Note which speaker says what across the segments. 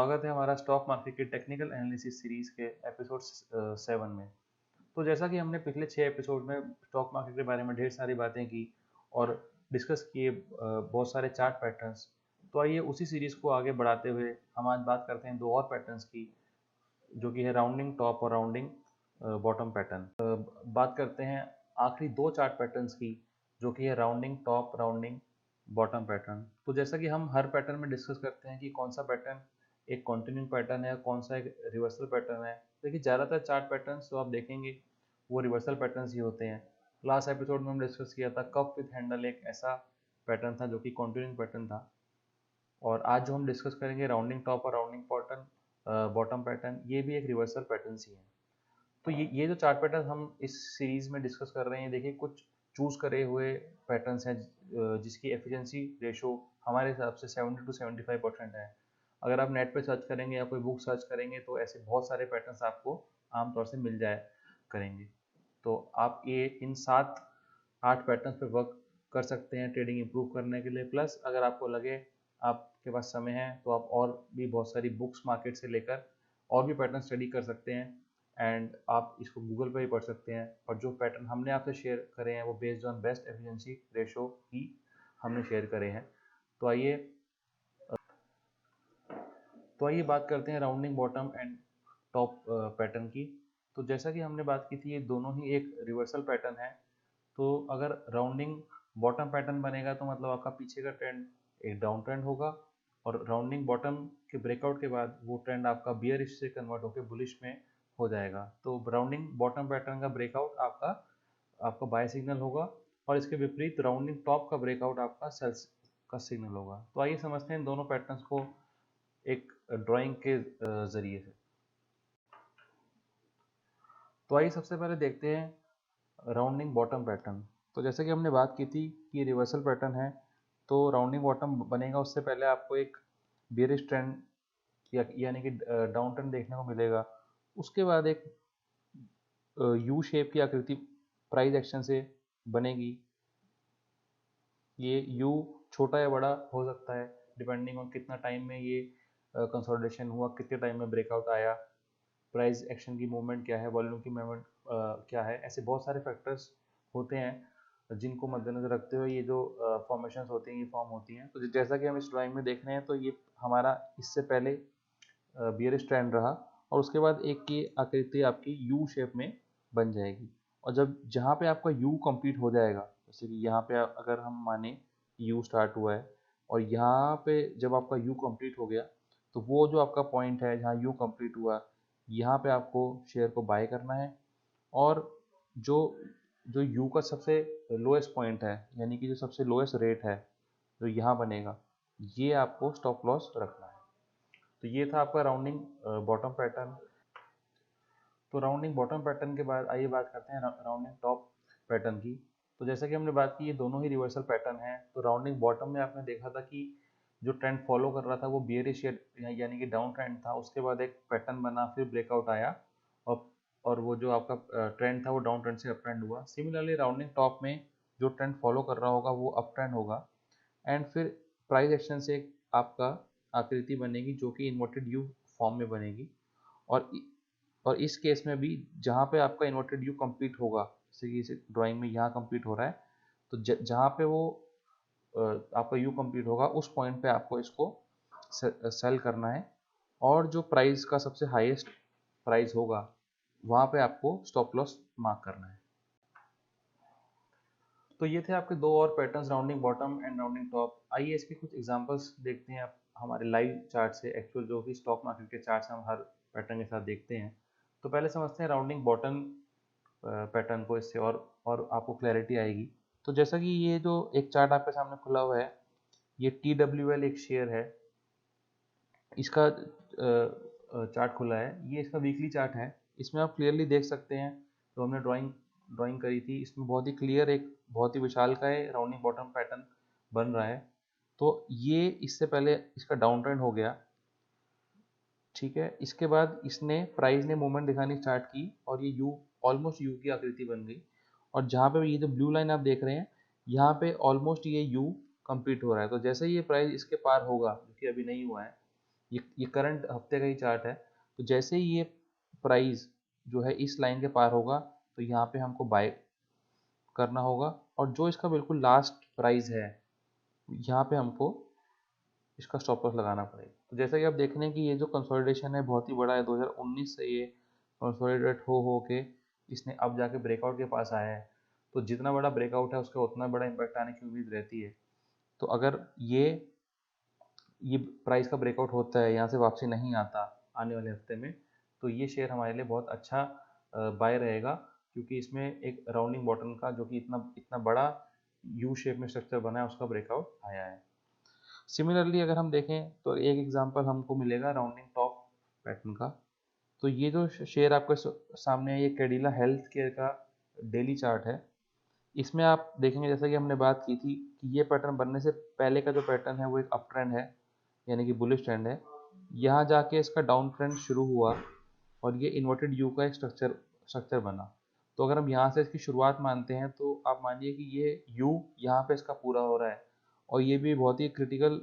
Speaker 1: स्वागत है हमारा स्टॉक मार्केट के टेक्निकल एनालिसिस सीरीज के एपिसोड 7 में। तो जैसा कि हमने पिछले 6 एपिसोड में स्टॉक मार्केट के बारे में ढेर सारी बातें की और डिस्कस किए बहुत सारे चार्ट पैटर्न्स। तो आइए उसी सीरीज को आगे बढ़ाते हुए हम आज बात करते हैं दो और पैटर्न्स की, जो कि है राउंडिंग टॉप और राउंडिंग बॉटम पैटर्न। बात करते हैं आखिरी दो चार्ट पैटर्न्स की, जो कि है rounding top, rounding bottom pattern. तो जैसा कि हम हर पैटर्न में डिस्कस करते हैं कि कौन सा पैटर्न एक कंटिन्यूइंग पैटर्न है, कौन सा एक रिवर्सल पैटर्न है। देखिए ज़्यादातर चार्ट पैटर्न्स जो आप देखेंगे वो रिवर्सल पैटर्न्स ही होते हैं। लास्ट एपिसोड में हम डिस्कस किया था कप विथ हैंडल, एक ऐसा पैटर्न था जो कि कंटिन्यूइंग पैटर्न था। और आज जो हम डिस्कस करेंगे राउंडिंग टॉप और राउंडिंग बॉटम पैटर्न, ये भी एक रिवर्सल पैटर्न ही है। तो ये जो चार्ट पैटर्न हम इस सीरीज में डिस्कस कर रहे हैं, देखिए कुछ चूज करे हुए पैटर्न्स हैं जिसकी एफिशिएंसी रेशो हमारे हिसाब से 70 to 75% है। अगर आप नेट पे सर्च करेंगे या कोई बुक सर्च करेंगे तो ऐसे बहुत सारे पैटर्न्स आपको आमतौर से मिल जाए करेंगे। तो आप ये इन 7-8 पैटर्न्स पे वर्क कर सकते हैं ट्रेडिंग इंप्रूव करने के लिए। प्लस अगर आपको लगे आपके पास समय है तो आप और भी बहुत सारी बुक्स मार्केट से लेकर और भी पैटर्न स्टडी कर सकते हैं एंड आप इसको गूगल पे ही पढ़ सकते हैं। और जो पैटर्न हमने आपसे शेयर करे हैं वो based on best efficiency ratio ही हमने शेयर करे हैं। तो आइए बात करते हैं rounding bottom and top pattern की। तो जैसा कि हमने बात की थी, ये दोनों ही एक रिवर्सल पैटर्न है। तो अगर राउंडिंग बॉटम पैटर्न बनेगा तो मतलब आपका पीछे का ट्रेंड एक डाउन ट्रेंड होगा, और राउंडिंग बॉटम के ब्रेकआउट के बाद वो ट्रेंड आपका बियरिश से कन्वर्ट होकर बुलिश में हो जाएगा। तो राउंडिंग बॉटम पैटर्न का ब्रेकआउट आपका बाय सिग्नल होगा, और इसके विपरीत राउंडिंग टॉप का ब्रेकआउट आपका सेल्स का सिग्नल होगा। तो आइए समझते हैं इन दोनों पैटर्न्स को एक ड्राइंग के जरिए से। तो आइए सबसे पहले देखते हैं राउंडिंग बॉटम पैटर्न। तो जैसे कि हमने बात की थी कि रिवर्सल पैटर्न है, तो राउंडिंग बॉटम बनेगा उससे पहले आपको एक बेयरिश ट्रेंड यानी कि डाउन ट्रेंड देखने को मिलेगा। उसके बाद एक यू शेप की आकृति प्राइस एक्शन से बनेगी। ये यू छोटा या बड़ा हो सकता है डिपेंडिंग ऑन कितना टाइम में ये कंसोलिडेशन हुआ, कितने टाइम में ब्रेकआउट आया, प्राइस एक्शन की मूवमेंट क्या है, वॉल्यूम की मूवमेंट क्या है। ऐसे बहुत सारे फैक्टर्स होते हैं जिनको मद्देनजर रखते हुए ये जो फॉर्मेशंस होती हैं ये फॉर्म होती हैं। तो जैसा कि हम इस ड्राइंग में देख रहे हैं, तो ये हमारा इससे पहले बियरिश ट्रेंड रहा, और उसके बाद एक की आकृति आपकी यू शेप में बन जाएगी। और जहाँ पे आपका यू कंप्लीट हो जाएगा, जैसे कि यहाँ पे अगर हम माने यू स्टार्ट हुआ है और यहाँ पे जब आपका यू कंप्लीट हो गया, तो वो जो आपका पॉइंट है जहाँ यू कंप्लीट हुआ, यहाँ पे आपको शेयर को बाय करना है। और जो जो यू का सबसे लोएस्ट पॉइंट है, यानी कि जो सबसे लोएस्ट रेट है जो यहाँ बनेगा, ये आपको स्टॉप लॉस रखना है। तो ये था आपका राउंडिंग बॉटम पैटर्न। तो राउंडिंग बॉटम पैटर्न के बाद आइए बात करते हैं राउंडिंग टॉप पैटर्न की। तो जैसा कि हमने बात की, ये दोनों ही रिवर्सल पैटर्न है। तो राउंडिंग बॉटम में आपने देखा था कि जो ट्रेंड फॉलो कर रहा था वो बियरिश यानी कि डाउन ट्रेंड था। उसके बाद एक पैटर्न बना, फिर ब्रेकआउट आया, और वो जो आपका ट्रेंड था वो डाउन ट्रेंड से अप ट्रेंड हुआ। सिमिलरली राउंडिंग टॉप में जो ट्रेंड फॉलो कर रहा होगा वो अप ट्रेंड होगा, एंड फिर प्राइस एक्शन से आपका आकृति बनेगी जो कि इन्वर्टेड यू फॉर्म में बनेगी। और और इस केस में भी जहाँ पे आपका इन्वर्टेड यू कंप्लीट होगा, जैसे कि इस ड्राइंग में यहाँ कंप्लीट हो रहा है, तो जहाँ पे वो आपका यू कंप्लीट होगा उस पॉइंट पे आपको इसको सेल करना है, और जो प्राइस का सबसे हाईएस्ट प्राइस होगा वहाँ पे आपको स्टॉप लॉस मार्क करना है। तो ये थे आपके दो और patterns, rounding bottom and rounding top. आइए इसके कुछ एग्जांपल्स देखते हैं आप हमारे लाइव चार्ट से, एक्चुअल जो कि स्टॉक मार्केट के चार्ट से हम हर पैटर्न के साथ देखते हैं। तो पहले समझते हैं राउंडिंग बॉटम पैटर्न को, इससे और आपको क्लैरिटी आएगी। तो जैसा कि ये जो एक चार्ट आपके सामने खुला हुआ है, ये TWL एक शेयर है, इसका चार्ट खुला है। ये इसका वीकली चार्ट है। इसमें आप क्लियरली देख सकते हैं, तो हमने ड्राइंग करी थी, इसमें बहुत ही क्लियर एक बहुत ही विशालकाय राउंडिंग बॉटम पैटर्न बन रहा है। तो ये इससे पहले इसका डाउन ट्रेंड हो गया, ठीक है। इसके बाद इसने प्राइस ने मूवमेंट दिखानी स्टार्ट की, और ये यू ऑलमोस्ट यू की आकृति बन गई। और जहाँ पे ये जो ब्लू लाइन आप देख रहे हैं, यहाँ पे ऑलमोस्ट ये यू कंप्लीट हो रहा है। तो जैसे ही ये प्राइस इसके पार होगा, जो कि अभी नहीं हुआ है, ये करंट हफ्ते का ही चार्ट है। तो जैसे ही ये प्राइस जो है इस लाइन के पार होगा तो यहाँ पे हमको बाय करना होगा, और जो इसका बिल्कुल लास्ट प्राइस है यहाँ पे हमको इसका स्टॉप लॉस लगाना पड़ेगा। तो जैसा कि आप देख रहे हैं कि ये जो कंसोलिडेशन है बहुत ही बड़ा है, 2019 से ये कंसोलिडेट हो के इसने अब जाके ब्रेकआउट के पास आया है। तो जितना बड़ा ब्रेकआउट है उसका उतना बड़ा इम्पैक्ट आने की उम्मीद रहती है। तो अगर ये प्राइस का ब्रेकआउट होता है, यहाँ से वापसी नहीं आता आने वाले हफ्ते में, तो ये शेयर हमारे लिए बहुत अच्छा बाय रहेगा, क्योंकि इसमें एक राउंडिंग बॉटम का जो कि इतना इतना बड़ा यू शेप में स्ट्रक्चर बना है उसका ब्रेकआउट आया है। सिमिलरली अगर हम देखें तो एक एग्जांपल हमको मिलेगा राउंडिंग टॉप पैटर्न का। तो ये जो शेयर आपके सामने है ये कैडिला हेल्थ केयर का डेली चार्ट है। इसमें आप देखेंगे जैसा कि हमने बात की थी कि ये पैटर्न बनने से पहले का जो पैटर्न है वो एक अप ट्रेंड है, यानी कि बुलिश ट्रेंड है। यहाँ जाके इसका डाउन ट्रेंड शुरू हुआ और ये इन्वर्टेड यू का एक स्ट्रक्चर बना। तो अगर हम यहाँ से इसकी शुरुआत मानते हैं तो आप मानिए कि ये यू यहाँ पे इसका पूरा हो रहा है, और ये भी बहुत ही क्रिटिकल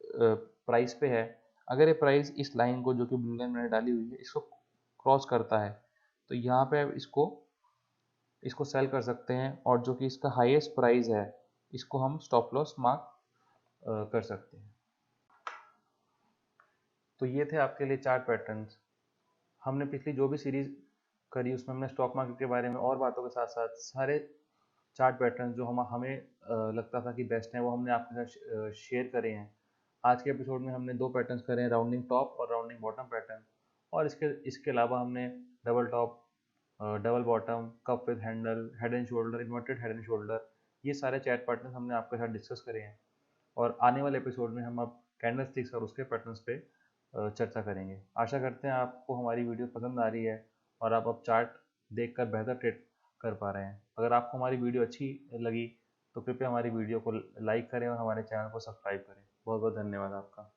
Speaker 1: प्राइस पे है। अगर ये प्राइस इस लाइन को जो कि ब्लू लाइन मैंने डाली हुई है इसको क्रॉस करता है तो यहाँ पे इसको इसको सेल कर सकते हैं, और जो कि इसका हाईएस्ट प्राइस है इसको हम स्टॉप लॉस मार्क कर सकते हैं। तो ये थे आपके लिए चार्ट पैटर्न्स। हमने पिछली जो भी सीरीज करी उसमें हमने स्टॉक मार्केट के बारे में और बातों के साथ साथ सारे चार्ट पैटर्न जो हमें लगता था कि बेस्ट हैं वो हमने आपके साथ शेयर करे हैं। आज के एपिसोड में हमने दो पैटर्न्स करे हैं, राउंडिंग टॉप और राउंडिंग बॉटम पैटर्न, और इसके अलावा हमने double top, double bottom, cup with handle, head and shoulder, inverted head and shoulder, ये सारे चार्ट पैटर्न हमने आपके साथ डिस्कस करे हैं। और आने वाले एपिसोड में हम अब कैंडल स्टिक्स और उसके पैटर्न्स पे चर्चा करेंगे। आशा करते हैं आपको हमारी वीडियो पसंद आ रही है और आप अब चार्ट देखकर बेहतर ट्रेड कर पा रहे हैं। अगर आपको हमारी वीडियो अच्छी लगी तो कृपया हमारी वीडियो को लाइक करें और हमारे चैनल को सब्सक्राइब करें। बहुत बहुत धन्यवाद आपका।